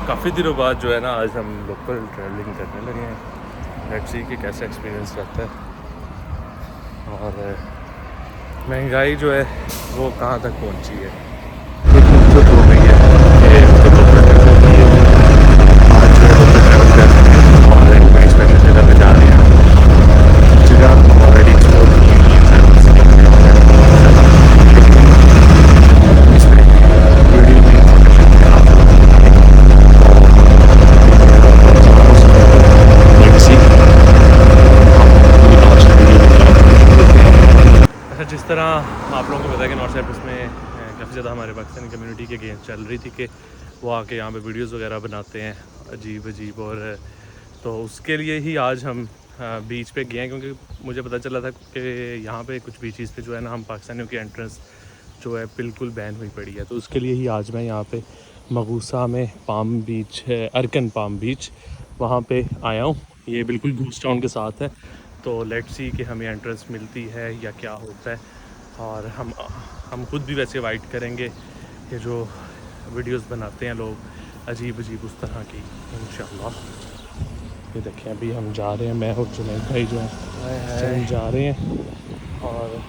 काफ़ी दिनों बाद जो है ना आज हम लोकल ट्रैवलिंग करने लगे हैं। लेट्स सी कि कैसा एक्सपीरियंस रहता है और महंगाई जो है वो कहाँ तक पहुँची है। तो हो गई है कि उसको लोकल ट्रैवल की है। आज जो है लोकल ट्रैवल कर रहे हैं और एक नई स्पेशल जगह पे जा रहे हैं। जगह ऑलरेडी एक्सप्लोर की हुई है, इसमें वीडियो में इंफॉर्मेशन है आप अच्छा। जिस तरह आप लोगों को पता है कि नॉर्थ साइप्रस में काफ़ी ज़्यादा हमारे पाकिस्तानी कम्युनिटी के अगेंस्ट चल रही थी कि वो आके यहाँ पे वीडियोस वगैरह बनाते हैं अजीब अजीब, और तो उसके लिए ही आज हम बीच पे गए हैं, क्योंकि मुझे पता चला था कि यहाँ पे कुछ बीचेस पे जो है ना हम पाकिस्तानियों की एंट्रेंस जो है बिल्कुल बैन हुई पड़ी है। तो उसके लिए ही आज मैं यहाँ पे मगूसा में पाम बीच है, अरकन पाम बीच, वहाँ पे आया हूँ। ये बिल्कुल घूस टाउन के साथ है। तो लेट्स सी कि हमें एंट्रेंस मिलती है या क्या होता है। और हम खुद भी वैसे अवॉइड करेंगे कि जो वीडियोस बनाते हैं लोग अजीब अजीब उस तरह की, इंशाल्लाह। ये देखें अभी हम जा रहे हैं, मैं और जुनैद भाई जो है हम जा रहे हैं। और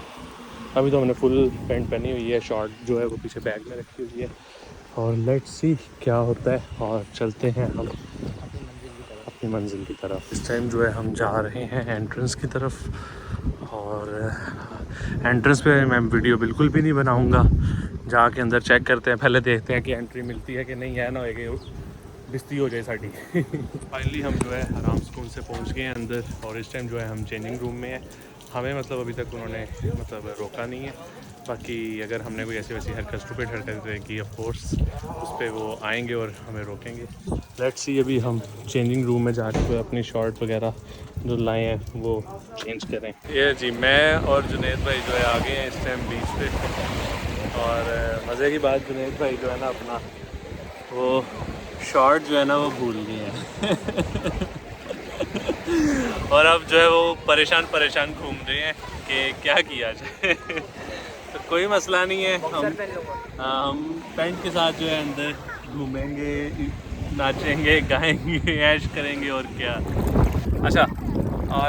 अभी तो हमने फुल पैंट पहनी हुई है, शॉर्ट जो है वो पीछे बैग में रखी हुई है। और लेट्स सी क्या होता है और चलते हैं हम अपनी मंजिल की तरफ। इस टाइम जो है हम जा रहे हैं एंट्रेंस की तरफ, और एंट्रेंस पे मैं वीडियो बिल्कुल भी नहीं बनाऊंगा। जाके अंदर चेक करते हैं, पहले देखते हैं कि एंट्री मिलती है कि नहीं है, ना होएगी बिस्ती हो जाए साड़ी। फाइनली हम जो है आराम सुकून से पहुंच गए हैं अंदर, और इस टाइम जो है हम चेंजिंग रूम में हैं। हमें मतलब अभी तक उन्होंने मतलब रोका नहीं है। बाकी अगर हमने कोई ऐसी वैसी हरकत स्टूपिड हरकत की ऑफ कोर्स उस पर वो आएंगे और हमें रोकेंगे। लेट्स सी अभी हम चेंजिंग रूम में जाके अपनी शॉर्ट वगैरह जो लाए हैं वो चेंज करें। ये जी मैं और जुनैद भाई जो है आ गए हैं इस टाइम बीच पे। और मज़े की बात, जुनैद भाई जो है ना अपना वो शॉर्ट जो है ना वो भूल गए हैं। और अब जो है वो परेशान घूम रहे हैं कि क्या किया जाए। तो कोई मसला नहीं है, हम पैंट के साथ जो है अंदर घूमेंगे, नाचेंगे, गाएंगे, ऐश करेंगे और क्या। अच्छा,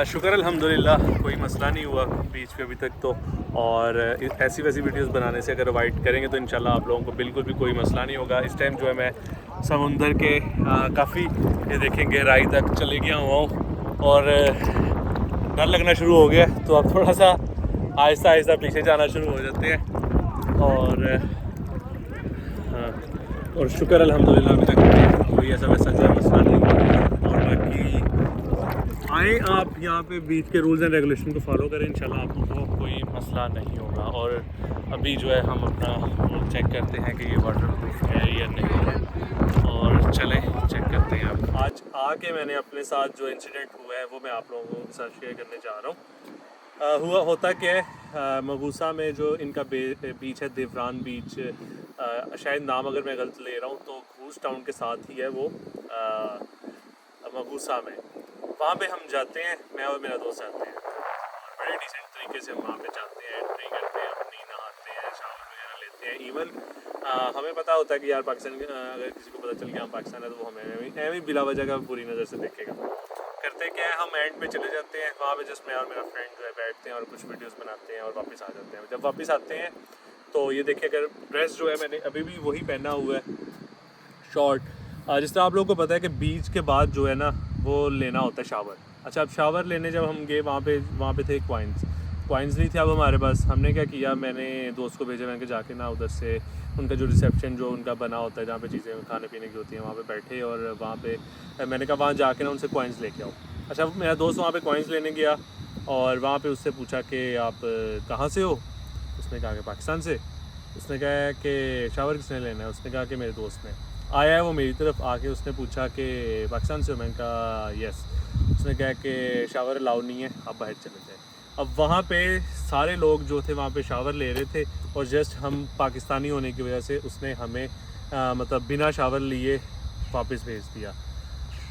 शुक्र अल्हम्दुलिल्लाह कोई मसला नहीं हुआ बीच पे अभी तक तो। और ऐसी वैसी वीडियोस बनाने से अगर अवॉइड करेंगे तो इंशाल्लाह आप लोगों को बिल्कुल भी कोई मसला नहीं होगा। इस टाइम जो है मैं समुंदर के काफ़ी ये देखें गहराई तक चले गया हुआ हूँ और डर लगना शुरू हो गया। तो अब थोड़ा सा आहिस्ता आहिस्ता पीछे जाना शुरू हो जाते हैं। और हाँ, और शुक्र अल्हम्दुलिल्लाह अभी तक कोई ऐसा वैसा जो है मसला नहीं हुआ। और बाकी आए आप यहाँ पे बीच के रूल्स एंड रेगुलेशन को फॉलो करें, इंशाल्लाह आपको कोई मसला नहीं होगा। और अभी जो है हम अपना वो चेक करते हैं कि ये वाटर प्रूफ है या नहीं है, और चलें चेक करते हैं। अब आज आके मैंने अपने साथ जो इंसिडेंट हुआ है वो मैं आप लोगों के साथ शेयर करने जा रहा हूँ। होता क्या है, मगूसा में जो इनका बीच है देवरान बीच, शायद नाम अगर मैं गलत ले रहा हूँ तो घूस टाउन के साथ ही है वो मगूसा में। वहाँ पे हम जाते हैं, मैं और मेरा दोस्त जाते हैं, बड़े डिसेंट तरीके से हम वहाँ पे जाते हैं, एंट्री करते हैं, अपनी नहाते हैं, शावर वगैरह लेते हैं। इवन हमें पता होता है कि यार पाकिस्तान अगर किसी को पता चल गया हम पाकिस्तान है तो वो हमें एवं बिला वजह का बुरी नज़र से देखेगा। करते क्या है, हम एंड पे चले जाते हैं, वहाँ पे जस्ट मैं और मेरा फ्रेंड जो है बैठते हैं और कुछ वीडियोस बनाते हैं और वापस आ जाते हैं। जब वापस आते हैं तो ये देखिए, अगर ड्रेस जो है मैंने अभी भी वही पहना हुआ है, शॉर्ट। जिस तरह आप लोगों को पता है कि बीच के बाद जो है ना वो लेना होता है शावर। अच्छा, अब शावर लेने जब हम गए वहाँ पे थे कॉइन्स नहीं थे अब हमारे पास। हमने क्या किया, मैंने दोस्त को भेजा, मैंने कहा जाके ना उधर से उनका जो रिसेप्शन जो उनका बना होता है जहाँ पे चीज़ें खाने पीने की होती हैं वहाँ पे बैठे, और वहाँ पे मैंने कहा वहाँ जाके ना उनसे कॉइन्स लेके आओ। अच्छा, मेरा दोस्त वहाँ पे कॉइन्स लेने गया और वहाँ पे उससे पूछा कि आप कहाँ से हो। उसने कहा कि पाकिस्तान से। उसने कहा कि शावर किसने लेना है। उसने कहा कि मेरे दोस्त ने। आया है वो मेरी तरफ आके, उसने पूछा कि पाकिस्तान से हो। मैंने कहा यस। उसने कहा कि शावर अलाउ नहीं है, आप बाहर चले जाए। अब वहाँ पे सारे लोग जो थे वहाँ पे शावर ले रहे थे, और जस्ट हम पाकिस्तानी होने की वजह से उसने हमें मतलब बिना शावर लिए वापस भेज दिया।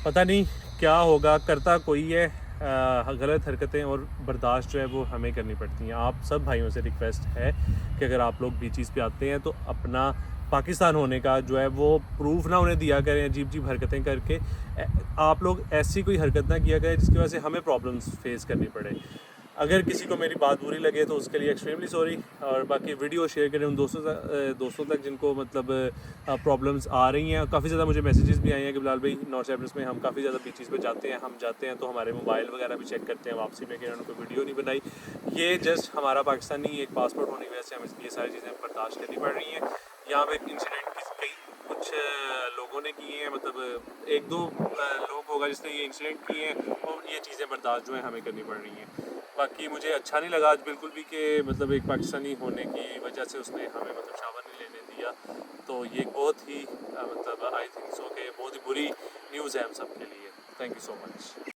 पता नहीं क्या होगा, करता कोई है। गलत हरकतें और बर्दाश्त जो है वो हमें करनी पड़ती हैं। आप सब भाइयों से रिक्वेस्ट है कि अगर आप लोग बीचेस पे आते हैं तो अपना पाकिस्तान होने का जो है वो प्रूफ ना उन्हें दिया करें अजीब अजीब हरकतें करके। आप लोग ऐसी कोई हरकत ना किया करें जिसकी वजह से हमें प्रॉब्लम्स फेस करनी पड़े। अगर किसी को मेरी बात बुरी लगे तो उसके लिए एक्सट्रीमली सॉरी, और बाकी वीडियो शेयर करें उन दोस्तों तक जिनको मतलब प्रॉब्लम्स आ रही हैं। काफ़ी ज़्यादा मुझे मैसेजेस भी आए हैं कि बिलाल भाई नॉर्थ साइप्रस में हम काफ़ी ज़्यादा बीचेस पे जाते हैं, हम जाते हैं तो हमारे मोबाइल वगैरह भी चेक करते हैं वापसी में कि उन्होंने कोई वीडियो नहीं बनाई। ये जस्ट हमारा पाकिस्तानी एक पासपोर्ट होने की वजह से हमें ये सारी चीज़ें बर्दाश्त करनी पड़ रही हैं। यहाँ पे इंसिडेंट कई कुछ लोगों ने किए हैं, मतलब एक दो लोग होगा जिसने ये इंसिडेंट किए हैं और ये चीज़ें बर्दाश्त जो है हमें करनी पड़ रही हैं। बाकी मुझे अच्छा नहीं लगा आज बिल्कुल भी कि मतलब एक पाकिस्तानी होने की वजह से उसने हमें मतलब शावर नहीं लेने दिया। तो ये बहुत ही मतलब आई थिंक सो कि बहुत ही बुरी न्यूज़ है हम सब के लिए। Thank you so much.